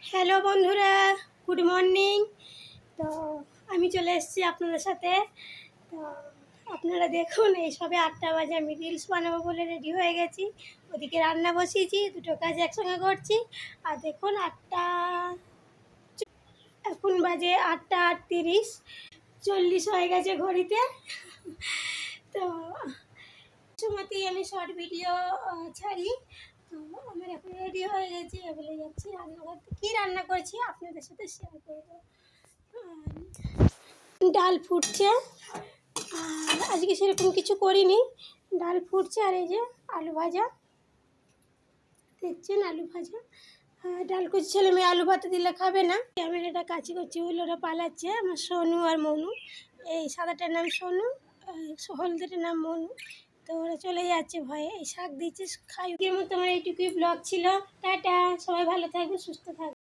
Hello বন্ধুরা, good morning. তো আমি চলে এসেছি আপনাদের সাথে। তো আপনারা দেখুন, এই সবে 8টা বাজে, আমি রিলস বানাবো বলে রেডি হয়ে গেছি। ওদিকে রান্না বসিয়েছি, দুটো কাজ একসঙ্গে করছি। আর দেখুন এখন বাজে 8:38, 40 হয়ে গেছে ঘড়িতে। তো সময়তেই আমি শর্ট ভিডিও ছাড়ি। তো আমার এখন রেডি হয়ে গেছে, বলে যাচ্ছি রান্না করতে। কী রান্না করেছি আপনাদের সাথে শেয়ার করবো। ডাল ফুটছে, আর আজকে সেরকম কিছু করিনি। ডাল ফুটছে, আর এই যে আলু ভাজা দেখছেন, আলু ভাজা। ডাল কুচি ছেলে মেয়ে আলু ভাতে দিলে খাবে না। ক্যামেরাটা কাছে করছি বলে ওরা পালাচ্ছে, আমার সোনু আর মনু। এই সাদাটার নাম সোনু, হলদেটার নাম মনু। তো ওরা চলে যাচ্ছে ভয়ে। এই শাক দিচ্ছে, খাই। এর মতো আমার এইটুকুই ব্লগ ছিল। টাটা, সবাই ভালো থাকবে, সুস্থ থাকবে।